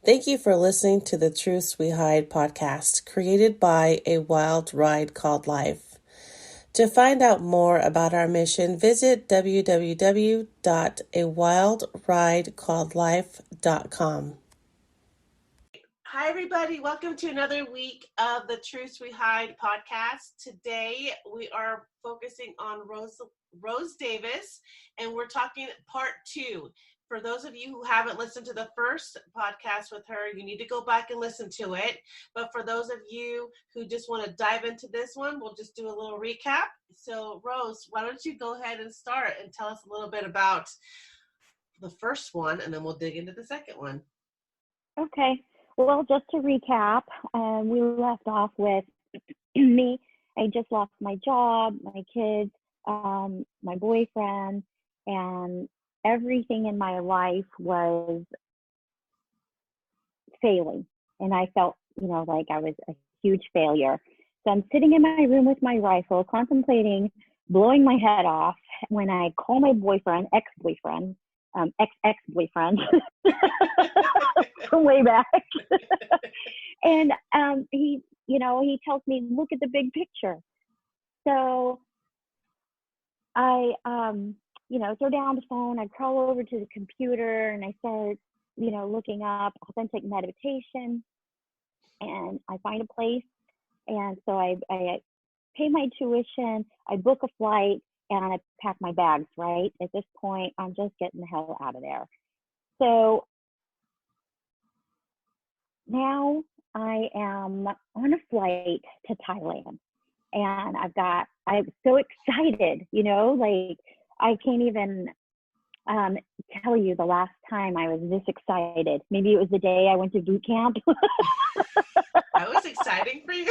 Thank you for listening to the Truths We Hide podcast, created by A Wild Ride Called Life. To find out more about our mission, visit www.awildridecalledlife.com. Hi, everybody. Welcome to another week of the Truths We Hide podcast. Today, we are focusing on Rose Davis, and we're talking part 2. For those of you who haven't listened to the first podcast with her, you need to go back and listen to it. But for those of you who just want to dive into this one, we'll just do a little recap. So, Rose, why don't you go ahead and start and tell us a little bit about the first one, and then we'll dig into the second one. Okay. Well, just to recap, we left off with me. I just lost my job, my kids, my boyfriend, and everything in my life was failing. And I felt, like I was a huge failure. So I'm sitting in my room with my rifle, contemplating blowing my head off when I call my boyfriend, ex-boyfriend, ex-boyfriend from way back. And he tells me, look at the big picture. So I, throw down the phone, I crawl over to the computer and I start, looking up authentic meditation, and I find a place. And so I pay my tuition, I book a flight, and I pack my bags, right? At this point, I'm just getting the hell out of there. So now I am on a flight to Thailand, and I'm so excited, I can't even tell you the last time I was this excited. Maybe it was the day I went to boot camp. That was exciting for you.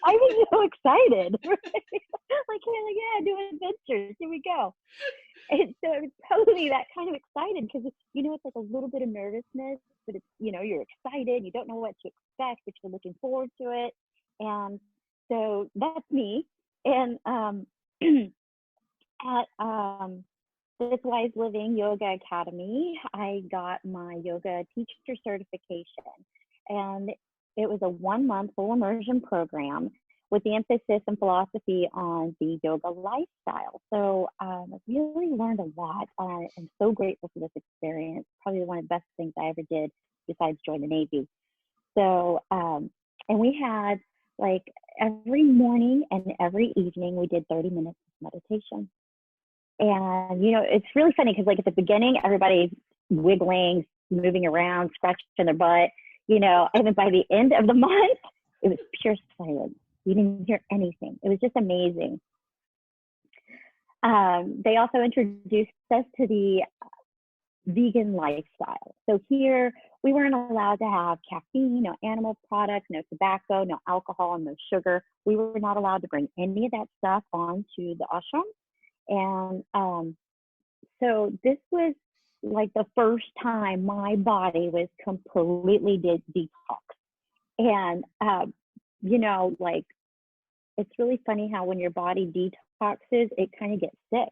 I was so excited. Like, yeah, doing adventures. Here we go. And so it was totally that kind of excited because, it's like a little bit of nervousness, but it's, you're excited. You don't know what to expect, but you're looking forward to it. And so that's me. And at This Wise Living Yoga Academy, I got my yoga teacher certification. And it was a 1-month full immersion program with the emphasis and philosophy on the yoga lifestyle. So I really learned a lot. I'm so grateful for this experience. Probably one of the best things I ever did besides join the Navy. So, and we had like every morning and every evening, we did 30 minutes of meditation. And, it's really funny because like at the beginning, everybody's wiggling, moving around, scratching their butt, and then by the end of the month, it was pure silence. You didn't hear anything. It was just amazing. They also introduced us to the vegan lifestyle. So here, we weren't allowed to have caffeine, no animal products, no tobacco, no alcohol, no sugar. We were not allowed to bring any of that stuff onto the ashram. And so this was like the first time my body was completely detox. And, like, it's really funny how when your body detoxes, it kind of gets sick.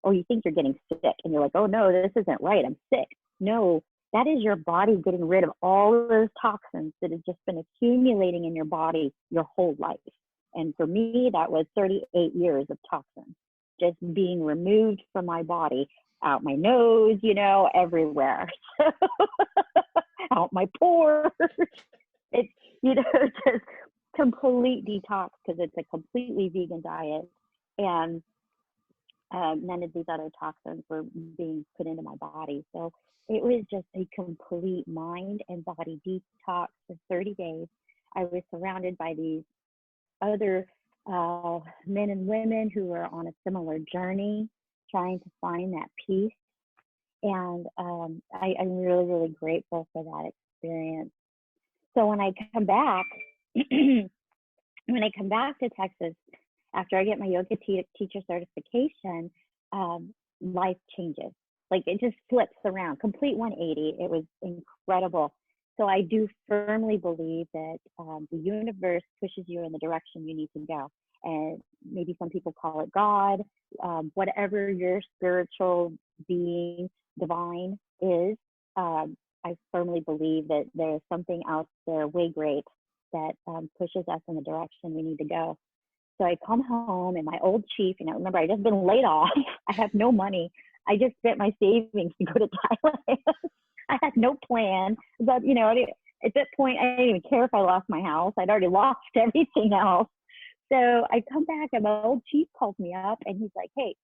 Or you think you're getting sick and you're like, oh no, this isn't right, I'm sick. No, that is your body getting rid of all of those toxins that have just been accumulating in your body your whole life. And for me, that was 38 years of toxins just being removed from my body, out my nose, everywhere. Out my pores. It's, just complete detox because it's a completely vegan diet. And none of these other toxins were being put into my body. So it was just a complete mind and body detox for 30 days. I was surrounded by these other men and women who were on a similar journey, trying to find that peace. And I'm really, really grateful for that experience. So when I come back, to Texas, after I get my yoga teacher certification, life changes. Like it just flips around, complete 180. It was incredible. So I do firmly believe that the universe pushes you in the direction you need to go. And maybe some people call it God, whatever your spiritual being, divine is, I firmly believe that there's something out there way great that pushes us in the direction we need to go. So I come home and my old chief, remember I just been laid off. I have no money. I just spent my savings to go to Thailand. I had no plan, but at that point, I didn't even care if I lost my house. I'd already lost everything else. So I come back and my old chief calls me up and he's like, hey,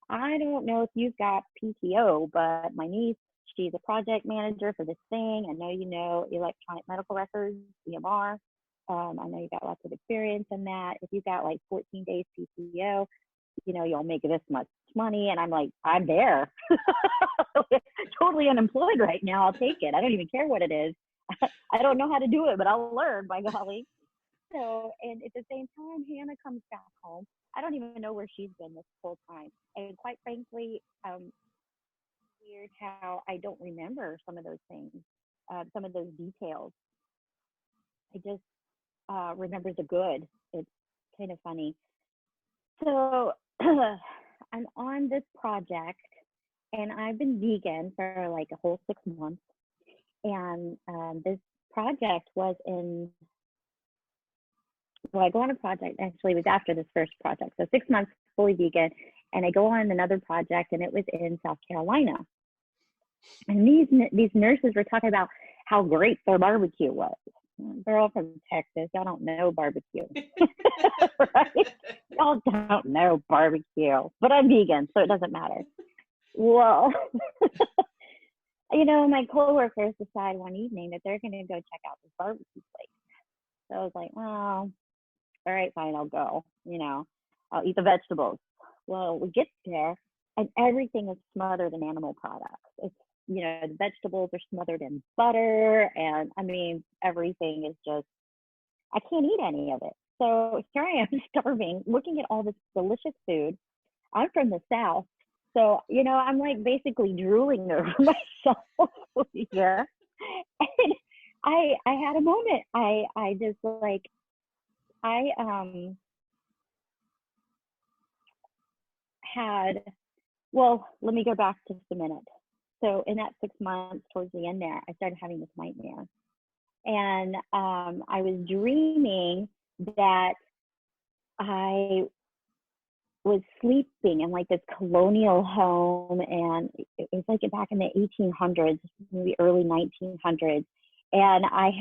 I don't know if you've got PTO, but my niece, she's a project manager for this thing. I know you know electronic medical records, EMR. I know you got lots of experience in that. If you've got like 14 days PTO, you'll make this much money. And I'm like, I'm there. Totally unemployed right now. I'll take it. I don't even care what it is. I don't know how to do it, but I'll learn, by golly. So, and at the same time, Hannah comes back home. I don't even know where she's been this whole time. And quite frankly, weird how I don't remember some of those things, some of those details. I just remember the good. It's kind of funny. So I'm on this project and I've been vegan for like a whole 6 months. And this project was I go on a project, actually it was after this first project. So 6 months fully vegan. And I go on another project and it was in South Carolina. And these nurses were talking about how great their barbecue was. They're all from Texas. Y'all don't know barbecue. Right? Y'all don't know barbecue. But I'm vegan, so it doesn't matter. Well, my coworkers decide one evening that they're going to go check out this barbecue place. So I was like, well, all right, fine, I'll go. I'll eat the vegetables. Well, we get there, and everything is smothered in animal products. It's the vegetables are smothered in butter, and I mean, everything is just, I can't eat any of it. So here I am starving, looking at all this delicious food. I'm from the South. So, I'm like basically drooling over myself here. And I had a moment. I just like, let me go back just a minute. So in that 6 months towards the end there, I started having this nightmare. And I was dreaming that I was sleeping in like this colonial home, and it was like back in the 1800s, maybe early 1900s. And I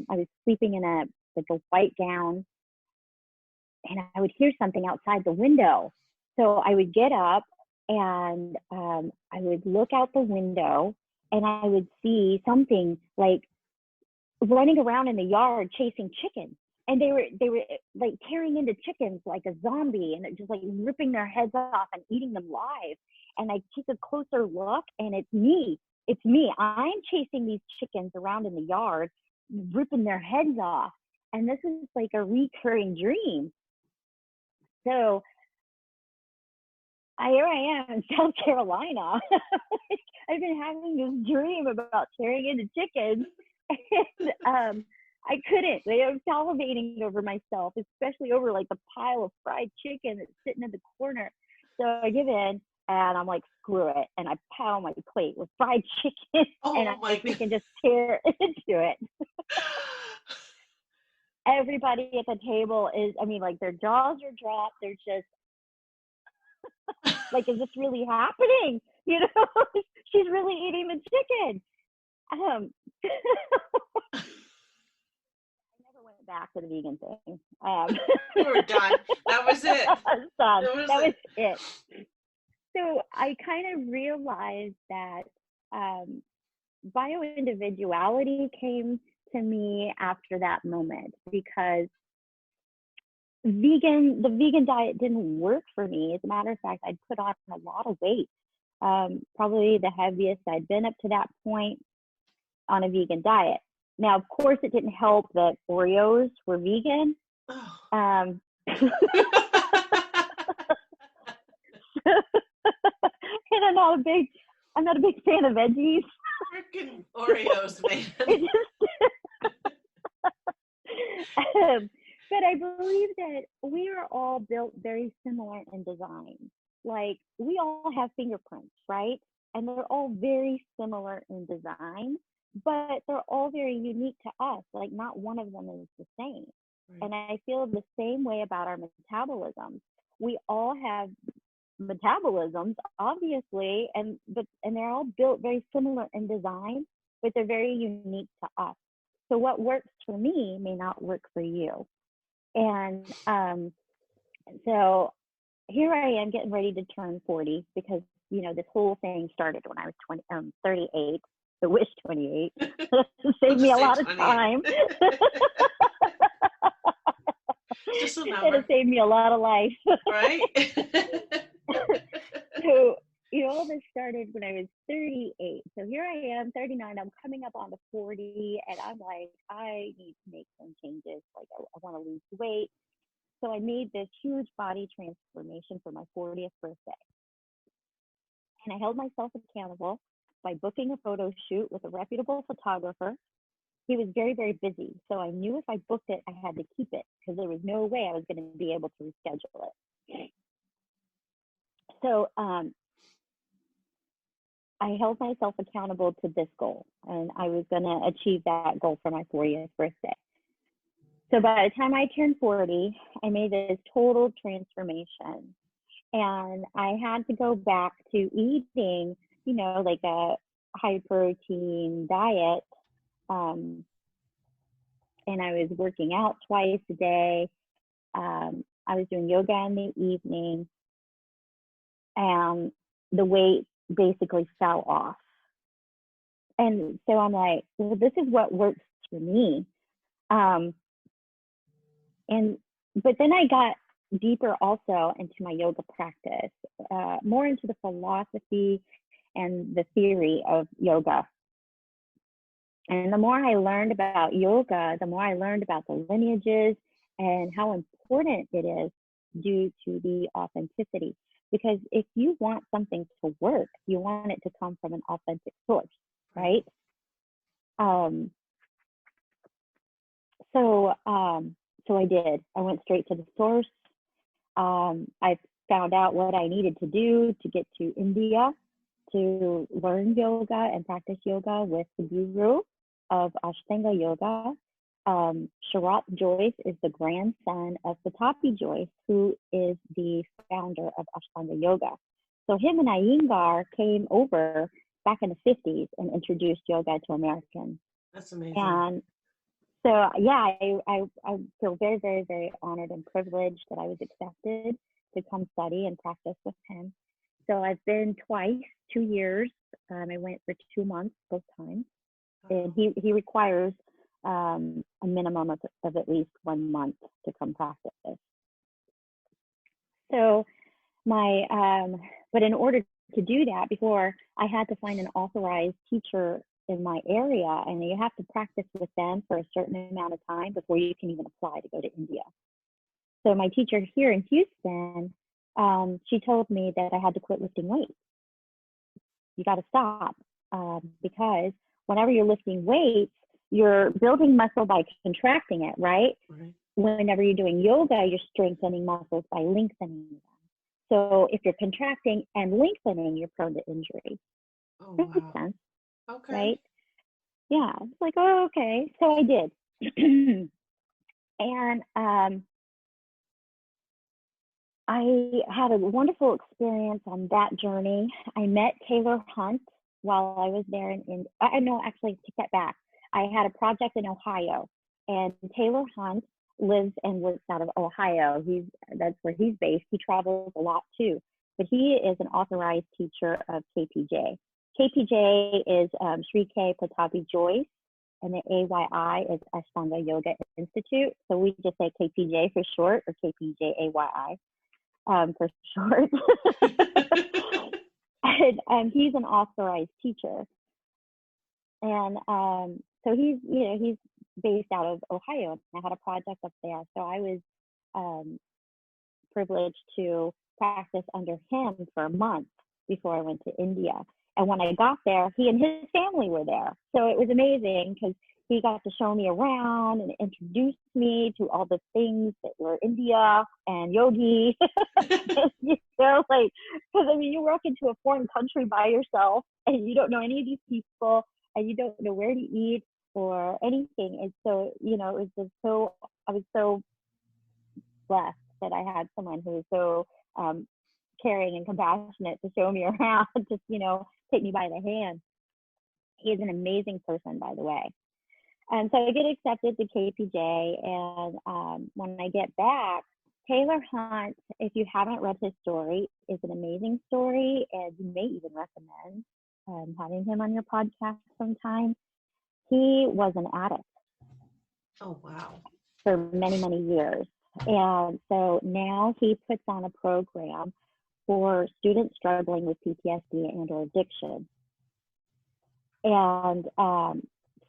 was sleeping in a white gown, and I would hear something outside the window. So I would get up and I would look out the window, and I would see something like running around in the yard chasing chickens. And they were like tearing into chickens like a zombie, and just like ripping their heads off and eating them live. And I take a closer look, and it's me. I'm chasing these chickens around in the yard, ripping their heads off. And this is like a recurring dream. So here I am in South Carolina. I've been having this dream about tearing into chickens. And I couldn't. I was salivating over myself, especially over like the pile of fried chicken that's sitting in the corner. So I give in, and I'm like, screw it. And I pile my plate with fried chicken, and I think I can just tear into it. Everybody at the table is, like their jaws are dropped. They're just like, is this really happening? She's really eating the chicken. I never went back to the vegan thing. You were done. That was it. That was it. So I kind of realized that bioindividuality came to me after that moment, because the vegan diet didn't work for me. As a matter of fact, I'd put on a lot of weight, probably the heaviest I'd been up to that point on a vegan diet. Now, of course, it didn't help that Oreos were vegan. And I'm not a big fan of veggies. Freaking Oreos, man. But I believe that we are all built very similar in design. Like, we all have fingerprints, right? and they're all very similar in design, but they're all very unique to us. Like not one of them is the same. Right. And I feel the same way about our metabolisms. We all have metabolisms, obviously, and they're all built very similar in design, but they're very unique to us. So what works for me may not work for you. And so here I am getting ready to turn 40 because, this whole thing started when I was 38. I wish 28. Saved me a lot of time. Just a number. It'll save me a lot of life. Right? So, all this started when I was 38. So here I am, 39. I'm coming up on the 40, and I'm like, I need to make some changes. Like, I want to lose weight. So I made this huge body transformation for my 40th birthday. And I held myself accountable by booking a photo shoot with a reputable photographer. He was very, very busy. So I knew if I booked it, I had to keep it because there was no way I was going to be able to reschedule it. So I held myself accountable to this goal, and I was going to achieve that goal for my 40th birthday. So by the time I turned 40, I made this total transformation. And I had to go back to eating, like a high protein diet. And I was working out twice a day. I was doing yoga in the evening. And the weight basically fell off. And so I'm like, well, this is what works for me. But then I got deeper also into my yoga practice, more into the philosophy and the theory of yoga. And the more I learned about yoga, the more I learned about the lineages and how important it is due to the authenticity. Because if you want something to work, you want it to come from an authentic source, right? So I did. I went straight to the source. I found out what I needed to do to get to India to learn yoga and practice yoga with the guru of Ashtanga Yoga. Sharat Joyce is the grandson of Pattabhi Joyce, who is the founder of Ashtanga Yoga. So him and Iyengar came over back in the 50s and introduced yoga to Americans. That's amazing. And so, yeah, I feel very, very, very honored and privileged that I was accepted to come study and practice with him. So I've been twice, 2 years. I went for 2 months both times. And he requires a minimum of at least 1 month to come practice. So but in order to do that, before I had to find an authorized teacher in my area, and you have to practice with them for a certain amount of time before you can even apply to go to India. So my teacher here in Houston, she told me that I had to quit lifting weights. You got to stop because whenever you're lifting weights, you're building muscle by contracting it, right? Right. Whenever you're doing yoga, you're strengthening muscles by lengthening them. So if you're contracting and lengthening, you're prone to injury. Oh, That makes wow. sense. Okay. Right? Yeah. It's like, oh, okay. So I did. And I had a wonderful experience on that journey. I met Taylor Hunt while I was there actually, take that back. I had a project in Ohio, and Taylor Hunt lives and works out of Ohio. That's where he's based. He travels a lot too, but he is an authorized teacher of KPJ. KPJ is Sri K. Pattabhi Joyce, and the AYI is Ashtanga Yoga Institute. So we just say KPJ for short, or KPJ AYI for short. And he's an authorized teacher. And so he's based out of Ohio. I had a project up there. So I was privileged to practice under him for a month before I went to India. And when I got there, he and his family were there. So it was amazing because he got to show me around and introduced me to all the things that were India and yogi. You know, like, because I mean, you walk into a foreign country by yourself and you don't know any of these people and you don't know where to eat or anything. And so, you know, it was just so, I was so blessed that I had someone who was so caring and compassionate to show me around, just, you know, take me by the hand. He is an amazing person, by the way. And so I get accepted to KPJ, and when I get back, Taylor Hunt, if you haven't read his story, is an amazing story, and you may even recommend having him on your podcast sometime. He was an addict. Oh, wow. For many, many years. And so now he puts on a program for students struggling with PTSD and or addiction. And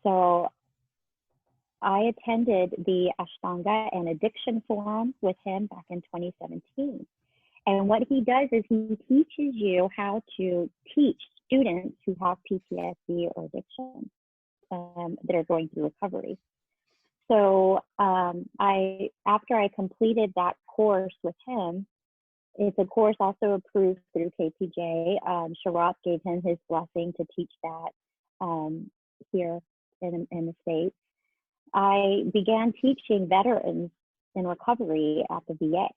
so I attended the Ashtanga and Addiction Forum with him back in 2017. And what he does is he teaches you how to teach students who have PTSD or addiction that are going through recovery. So after I completed that course with him, it's a course also approved through KPJ. Sharat gave him his blessing to teach that here in the States. I began teaching veterans in recovery at the VA.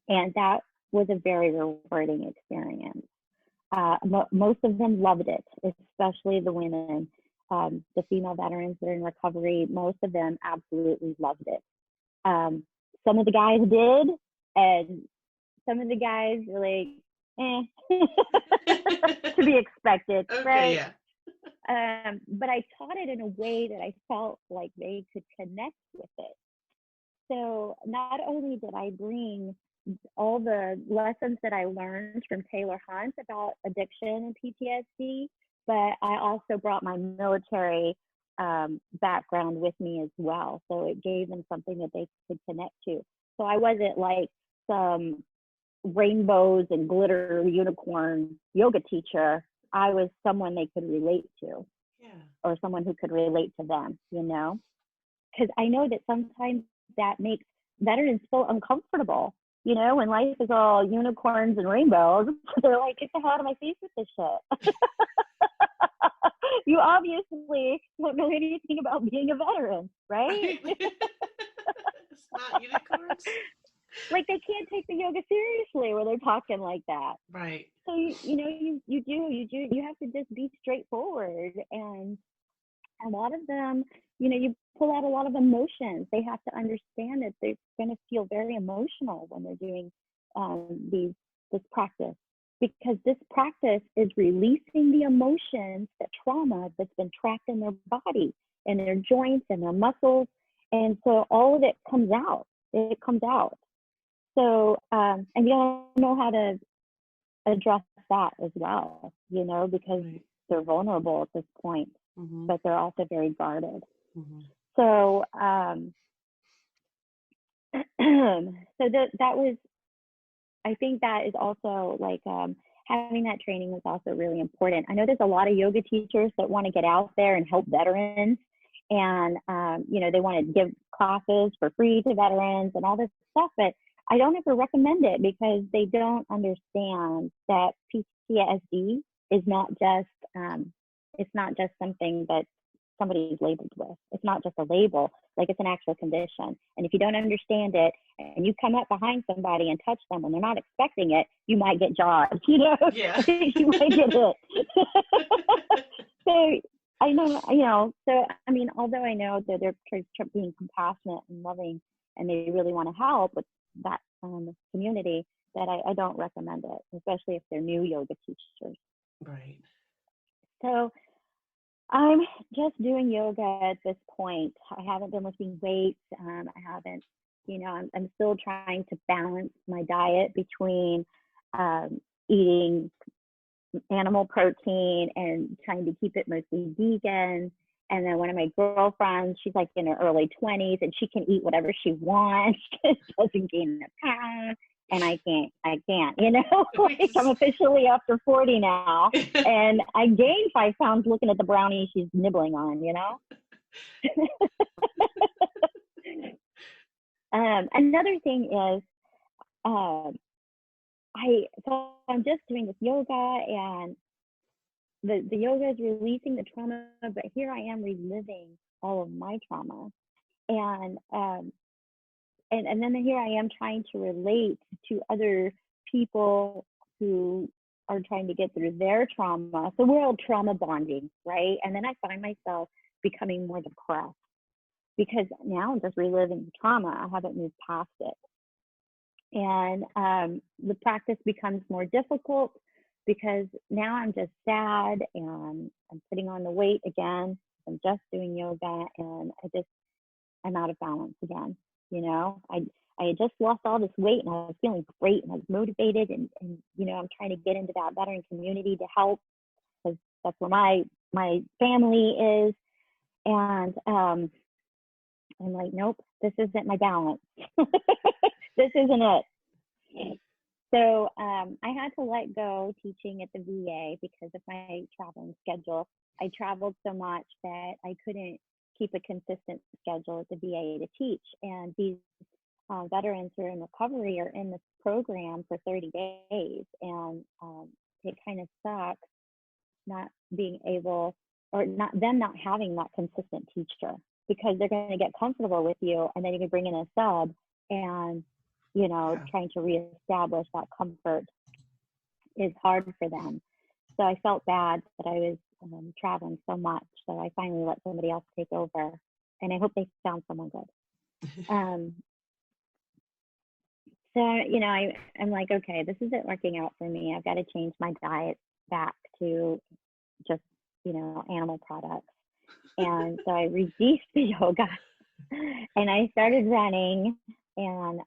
And that was a very rewarding experience. Most of them loved it, especially the women. The female veterans that are in recovery, most of them absolutely loved it. Some of the guys did, and some of the guys were like, to be expected, Okay, right? Yeah. But I taught it in a way that I felt like they could connect with it. So not only did I bring all the lessons that I learned from Taylor Hunt about addiction and PTSD, but I also brought my military background with me as well. So it gave them something that they could connect to. So I wasn't like some rainbows and glitter unicorn yoga teacher. I was someone they could relate to, or someone who could relate to them, you know? Because I know that sometimes that makes veterans feel uncomfortable. You know, when life is all unicorns and rainbows, they're like, get the hell out of my face with this shit. You obviously don't know anything about being a veteran, right? It's not unicorns. Like, they can't take the yoga seriously when they're talking like that. Right. So, you have to just be straightforward. And a lot of them, you pull out a lot of emotions. They have to understand that they're going to feel very emotional when they're doing this practice, because this practice is releasing the emotions, the trauma that's been trapped in their body and their joints and their muscles. And so all of it comes out. It comes out. So, and you don't know how to address that as well, because they're vulnerable at this point, but they're also very guarded. So, so that was, I think that is also like, having that training was also really important. I know there's a lot of yoga teachers that want to get out there and help veterans, and, they want to give classes for free to veterans and all this stuff, but I don't ever recommend it, because they don't understand that PTSD is not just, it's not just something that somebody's labeled with. It's not just a label, like it's an actual condition. And if you don't understand it and you come up behind somebody and touch them when they're not expecting it, you might get jawed, Yeah. You might get hit. So I know, so I mean, although I know that they're being compassionate and loving and they really want to help with that community, that I don't recommend it, especially if they're new yoga teachers. Right. So I'm just doing yoga at this point. I haven't been lifting weights. I haven't, I'm still trying to balance my diet between eating animal protein and trying to keep it mostly vegan. And then one of my girlfriends, she's like in her early 20s and she can eat whatever she wants. She doesn't gain a pound. and I can't, you know, like I'm officially after 40 now, and I gained 5 pounds looking at the brownie she's nibbling on, you know. Another thing is, um, so I'm just doing this yoga, and the yoga is releasing the trauma, but here I am reliving all of my trauma, and and then here I am trying to relate to other people who are trying to get through their trauma. So we're all trauma bonding, right? And then I find myself becoming more depressed because now I'm just reliving the trauma. I haven't moved past it. And the practice becomes more difficult because now I'm just sad and I'm putting on the weight again. I'm just doing yoga, and I'm out of balance again. You know, I had just lost all this weight, and I was feeling great, and I was motivated, and you know, I'm trying to get into that veteran community to help, because that's where my family is. And I'm like, nope, this isn't my balance. This isn't it. So I had to let go teaching at the VA because of my traveling schedule. I traveled so much that I couldn't keep a consistent schedule at the VA to teach. And these veterans who are in recovery are in this program for 30 days. And it kind of sucks not being able, or not having that consistent teacher, because they're going to get comfortable with you, and then you can bring in a sub, and you know, trying to reestablish that comfort is hard for them. So I felt bad that I was traveling so much, so I finally let somebody else take over, and I hope they found someone good. So, you know, I'm like, okay, this isn't working out for me. I've got to change my diet back to just, you know, animal products. And so I reduced the yoga, and I started running, and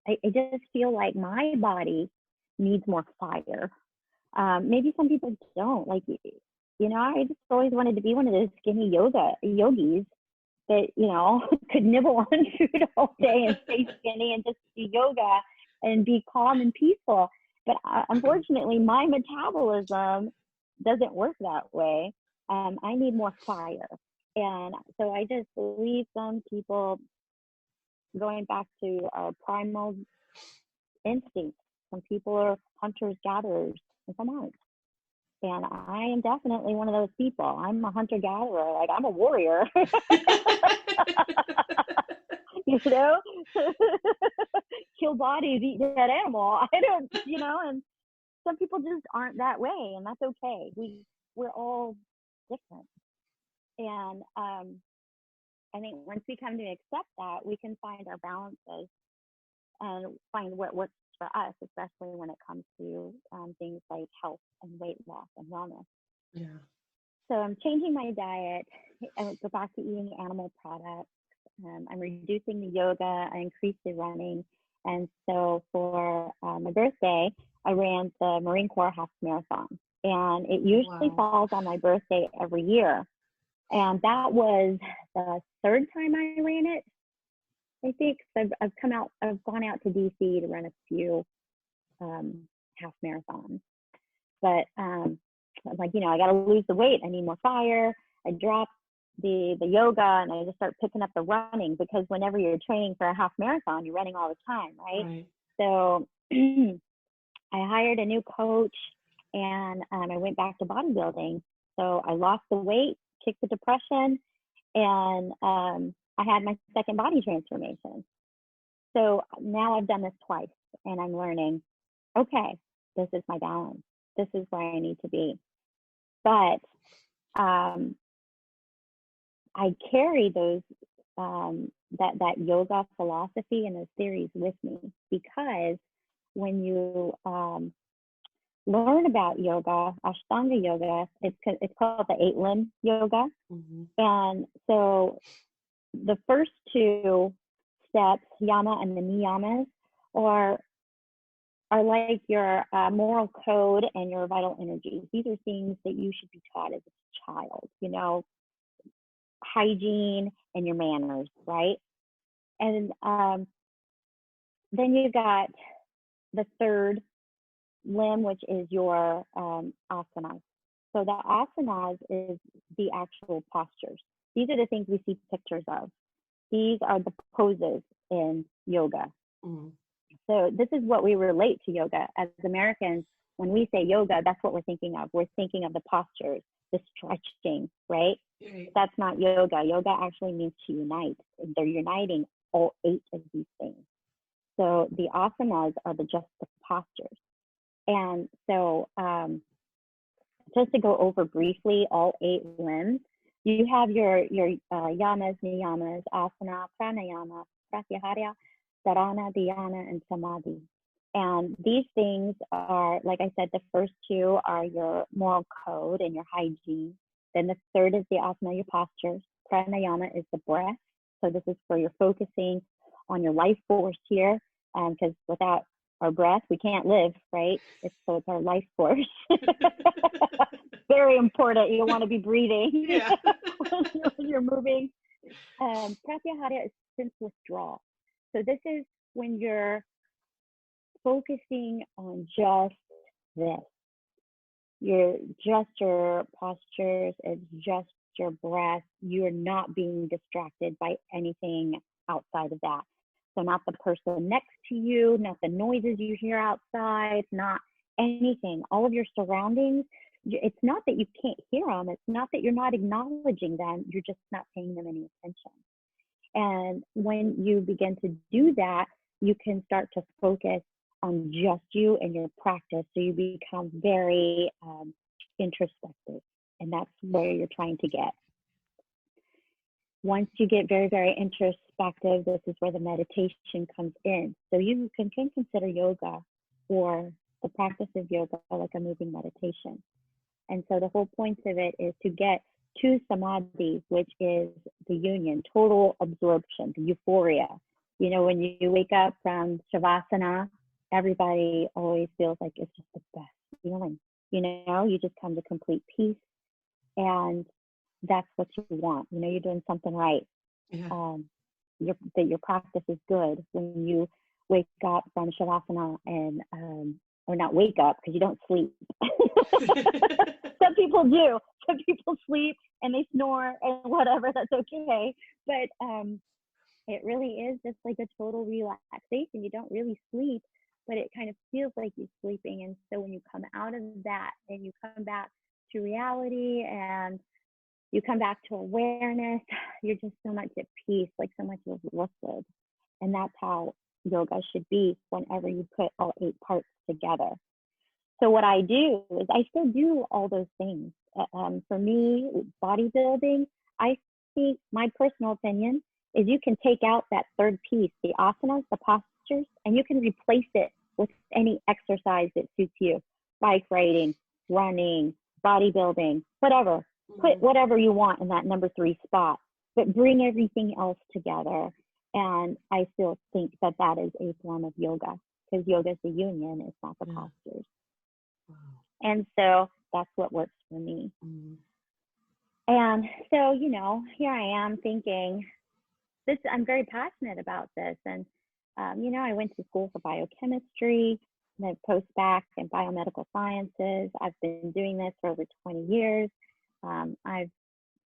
I just feel like my body needs more fire. Maybe some people don't. Like, you know, I just always wanted to be one of those skinny yogis that, you know, could nibble on food all day and stay skinny and just do yoga and be calm and peaceful. But unfortunately, my metabolism doesn't work that way. I need more fire. And so I just believe some people, going back to our primal instincts, some people are hunters gatherers and some aren't. And I am definitely one of those people. I'm a hunter gatherer. Like, I'm a warrior. You know, kill bodies, eat dead animal. I don't, you know, and some people just aren't that way, and that's okay. We're all different. And I think once we come to accept that, we can find our balances and find what works for us, especially when it comes to things like health and weight loss and wellness. Yeah. So I'm changing my diet. I go back to eating animal products. I'm reducing the yoga. I increased the running. And so for my birthday, I ran the Marine Corps half marathon. And it usually falls on my birthday every year. And that was the third time I ran it, I think. So I've gone out to DC to run a few half marathons. But I'm like, you know, I got to lose the weight. I need more fire. I dropped the yoga, and I just start picking up the running, because whenever you're training for a half marathon, you're running all the time, right? So I hired a new coach, and I went back to bodybuilding. So I lost the weight, kicked the depression, and I had my second body transformation. So now I've done this twice, and I'm learning, okay, this is my balance. This is where I need to be. But I carry those that yoga philosophy and those theories with me, because when you learn about yoga, Ashtanga yoga, it's called the 8-limb yoga. And so the first two steps, yama and the niyamas, are like your moral code and your vital energies. These are things that you should be taught as a child, you know, hygiene and your manners, right? And then you got the third limb, which is your asanas. So the asanas is the actual postures. These are the things we see pictures of. These are the poses in yoga. Mm. So this is what we relate to yoga as Americans. When we say yoga, that's what we're thinking of. We're thinking of the postures, the stretching, right? That's not yoga. Yoga actually means to unite. They're uniting all 8 of these things. So the asanas are just the postures. And so just to go over briefly all 8 limbs, you have your yamas, niyamas, asana, pranayama, pratyahara, dharana, dhyana, and samadhi. And these things are, like I said, the first 2 are your moral code and your hygiene. Then the third is the asana, your postures. Pranayama is the breath. So this is where you're focusing on your life force here, because without our breath, we can't live, right? So it's our life force. Very important. You want to be breathing when you're moving. Pratyahara is sense withdrawal. So this is when you're focusing on just this. Just your postures, it's just your breath. You're not being distracted by anything outside of that. So not the person next to you, not the noises you hear outside, not anything. All of your surroundings, it's not that you can't hear them. It's not that you're not acknowledging them. You're just not paying them any attention. And when you begin to do that, you can start to focus on just you and your practice. So you become very introspective. And that's where you're trying to get. Once you get very, very introspective, this is where the meditation comes in. So you can consider yoga or the practice of yoga like a moving meditation. And so the whole point of it is to get to samadhi, which is the union, total absorption, the euphoria. You know, when you wake up from shavasana, everybody always feels like it's just the best feeling. You know, you just come to complete peace, and that's what you want. You know, you're doing something right. Yeah. That your practice is good when you wake up from shavasana and or not wake up, because you don't sleep. Some people do. Some people sleep and they snore and whatever. That's okay. But it really is just like a total relaxation. You don't really sleep, but it kind of feels like you're sleeping. And so when you come out of that and you come back to reality and you come back to awareness, you're just so much at peace, like so much is lifted. And that's how yoga should be whenever you put all 8 parts together. So what I do is I still do all those things. For me, bodybuilding, I think my personal opinion is you can take out that third piece, the asanas, the postures, and you can replace it with any exercise that suits you. Bike riding, running, bodybuilding, whatever. Put whatever you want in that number 3 spot, but bring everything else together. And I still think that that is a form of yoga, because yoga is the union, it's not the postures. Wow. And so that's what works for me. And so, you know, here I am thinking, I'm very passionate about this. And, you know, I went to school for biochemistry, and then post-bac in biomedical sciences. I've been doing this for over 20 years. I've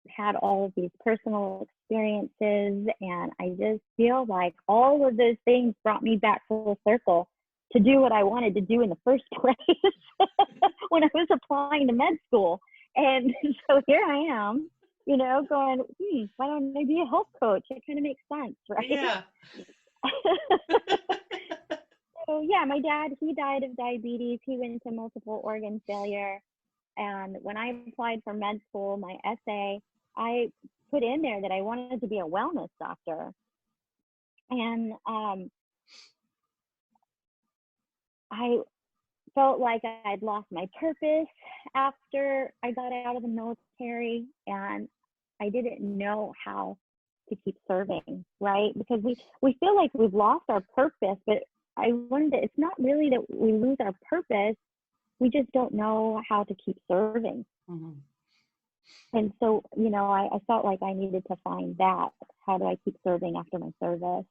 had all of these personal experiences, and I just feel like all of those things brought me back full circle to do what I wanted to do in the first place when I was applying to med school. And so here I am, you know, going, why don't I be a health coach? It kind of makes sense, right? Yeah. So yeah, my dad, he died of diabetes. He went into multiple organ failure. And when I applied for med school, my essay, I put in there that I wanted to be a wellness doctor. And I felt like I'd lost my purpose after I got out of the military, and I didn't know how to keep serving, right? Because we feel like we've lost our purpose, but I wondered, it's not really that we lose our purpose. We just don't know how to keep serving. And so, you know, I felt like I needed to find that. How do I keep serving after my service?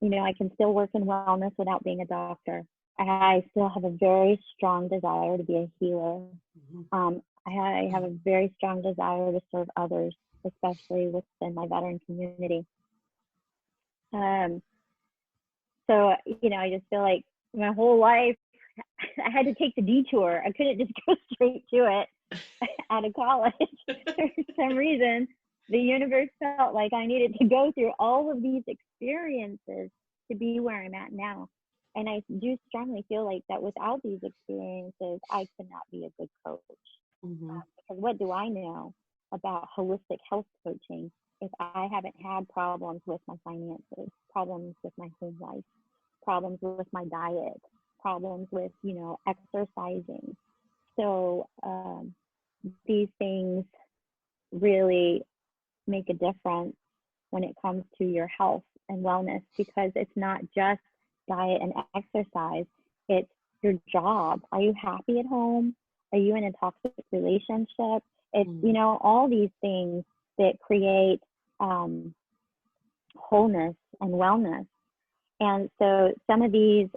I can still work in wellness without being a doctor. I still have a very strong desire to be a healer. I have a very strong desire to serve others, especially within my veteran community. So, I just feel like my whole life, I had to take the detour. I couldn't just go straight to it out of college. For some reason, the universe felt like I needed to go through all of these experiences to be where I'm at now. And I do strongly feel like that without these experiences, I could not be a good coach. Because what do I know about holistic health coaching if I haven't had problems with my finances, problems with my home life, problems with my diet, problems with, exercising. So these things really make a difference when it comes to your health and wellness, because it's not just diet and exercise, it's your job. Are you happy at home? Are you in a toxic relationship? It's, all these things that create wholeness and wellness. And so some of these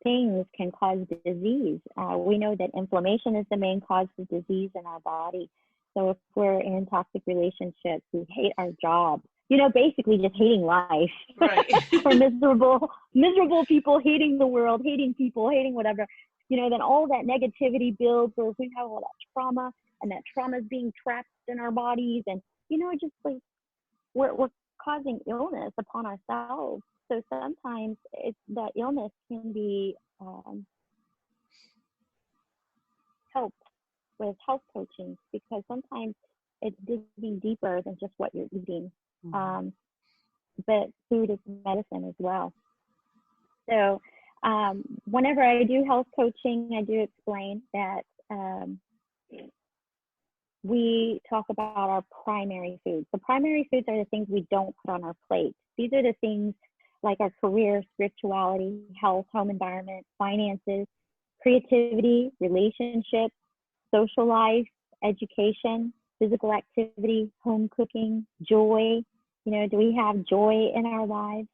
things can cause disease. We know that inflammation is the main cause of disease in our body. So if we're in toxic relationships, we hate our job, basically just hating life. Right. Or miserable people hating the world, hating people, hating whatever, then all that negativity builds, or we have all that trauma, and that trauma is being trapped in our bodies. And, just like we're causing illness upon ourselves. So sometimes that illness can be helped with health coaching, because sometimes it's digging deeper than just what you're eating. But food is medicine as well. So whenever I do health coaching, I do explain that we talk about our primary foods. The primary foods are the things we don't put on our plate. These are the things like our career, spirituality, health, home environment, finances, creativity, relationships, social life, education, physical activity, home cooking, joy. Do we have joy in our lives?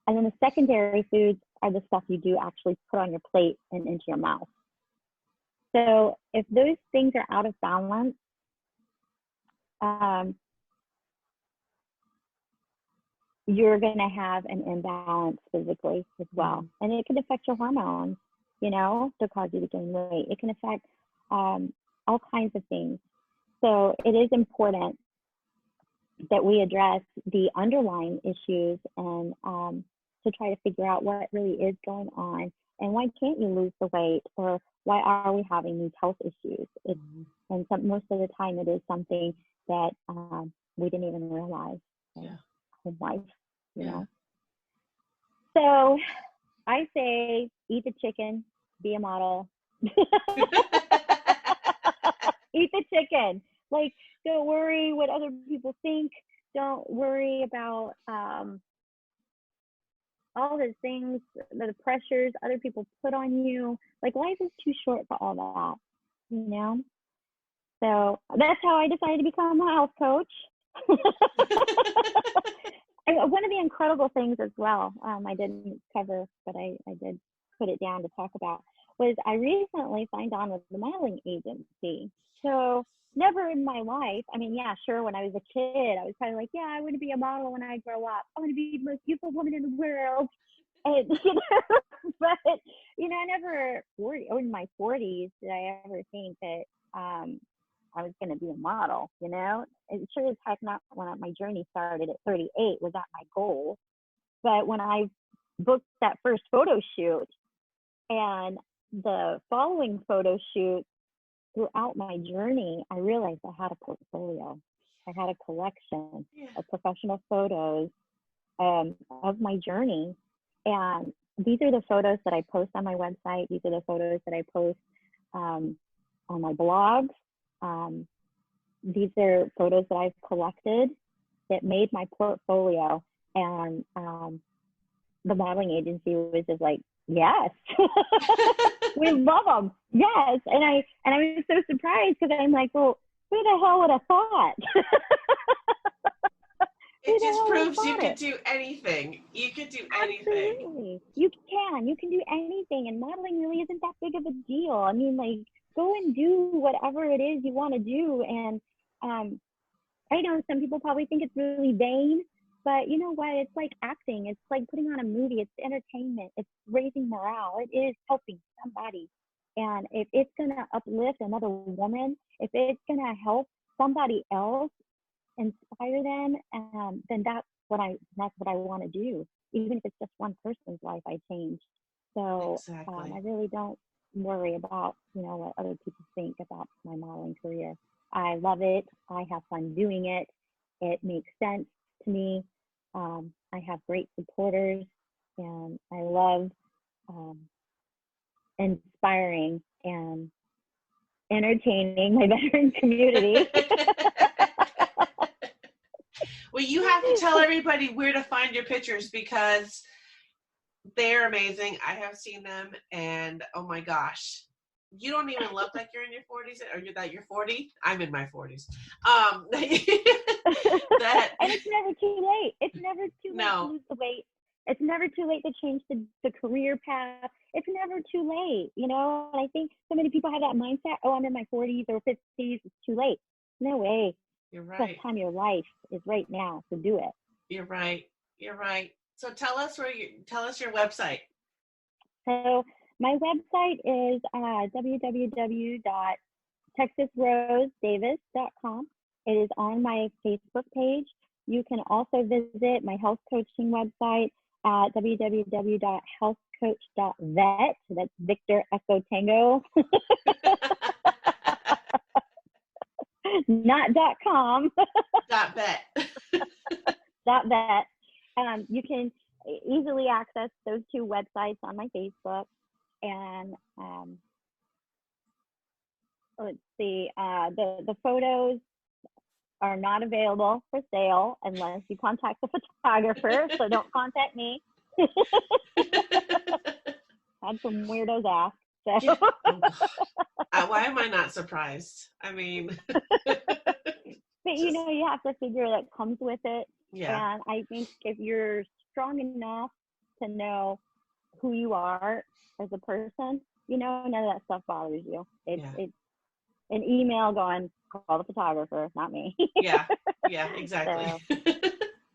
And then the secondary foods are the stuff you do actually put on your plate and into your mouth. So if those things are out of balance, you're going to have an imbalance physically as well. And it can affect your hormones, to cause you to gain weight. It can affect all kinds of things. So it is important that we address the underlying issues and to try to figure out what really is going on, and why can't you lose the weight, or why are we having these health issues? And most of the time it is something that we didn't even realize in life, you know. So I say, eat the chicken, be a model. Eat the chicken. Like, don't worry what other people think. Don't worry about all the things, the pressures other people put on you. Like, life is too short for all that, So that's how I decided to become a health coach. One of the incredible things as well, I didn't cover, but I did put it down to talk about, was I recently signed on with the modeling agency. So never in my life, I mean, yeah, sure, when I was a kid, I was kind of like, yeah, I want to be a model when I grow up. I want to be the most beautiful woman in the world. And, but, I never, in my 40s, did I ever think that I was going to be a model, It sure as heck not when my journey started at 38 was that my goal. But when I booked that first photo shoot and the following photo shoot throughout my journey, I realized I had a portfolio. I had a collection of professional photos of my journey. And these are the photos that I post on my website. These are the photos that I post on my blogs. These are photos that I've collected that made my portfolio, and the modeling agency was just like, yes, we love them, yes. And I was so surprised, because I'm like, well, who the hell would have thought? It just proves you could do anything. You could do anything. Absolutely. You can do anything. And modeling really isn't that big of a deal. I mean, like, go and do whatever it is you want to do. And I know some people probably think it's really vain, but you know what? It's like acting. It's like putting on a movie. It's entertainment. It's raising morale. It is helping somebody. And if it's going to uplift another woman, if it's going to help somebody else, inspire them, then that's what I want to do. Even if it's just one person's life I change. So Exactly. I really don't worry about what other people think about my modeling career. I love it. I have fun doing it. It makes sense to me. I have great supporters, and I love inspiring and entertaining my veteran community. Well, you have to tell everybody where to find your pictures because they're amazing. I have seen them, and oh my gosh, you don't even look like you're in your 40s, or that you're 40. I'm in my 40s. And it's never too late. It's never too late to lose the weight. It's never too late to change the career path. It's never too late, And I think so many people have that mindset, oh, I'm in my 40s or 50s, it's too late. No way. You're right. The best time of your life is right now, so do it. You're right. You're right. So tell us your website. So my website is www.texasrosedavis.com. It is on my Facebook page. You can also visit my health coaching website at www.healthcoach.vet. That's Victor Echo Tango. Not .com. .vet. .vet. You can easily access those two websites on my Facebook. And let's see, the photos are not available for sale unless you contact the photographer. So don't contact me. Had some weirdos ask. So. Yeah. Why am I not surprised? I mean, but you have to figure that comes with it. Yeah. And I think if you're strong enough to know who you are as a person, none of that stuff bothers you. It's an email going, call the photographer, not me. Yeah, exactly. So,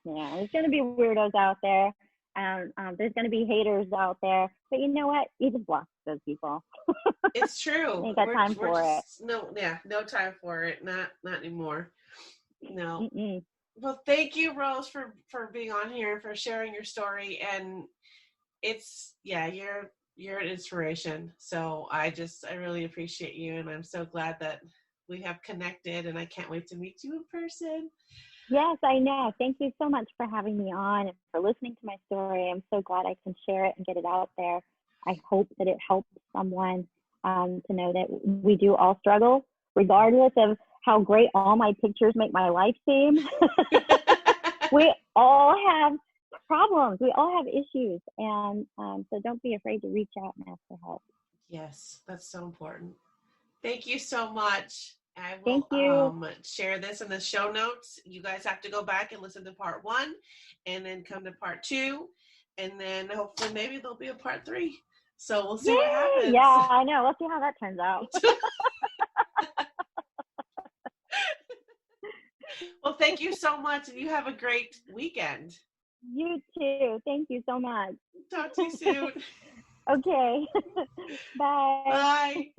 there's going to be weirdos out there. There's going to be haters out there. But you know what? You just block those people. It's true. Ain't got time for it. No time for it. Not anymore. No. Mm-mm. Well, thank you, Rose, for being on here, for sharing your story. And it's, you're an inspiration. So I really appreciate you. And I'm so glad that we have connected, and I can't wait to meet you in person. Yes, I know. Thank you so much for having me on and for listening to my story. I'm so glad I can share it and get it out there. I hope that it helps someone to know that we do all struggle, regardless of how great all my pictures make my life seem. We all have problems. We all have issues. And so don't be afraid to reach out and ask for help. Yes, that's so important. Thank you so much. I will share this in the show notes. You guys have to go back and listen to part 1 and then come to part 2. And then hopefully maybe there'll be a part 3. So we'll see what happens. Yeah, I know. We'll see how that turns out. Well, thank you so much, and you have a great weekend. You too. Thank you so much. Talk to you soon. Okay. Bye. Bye.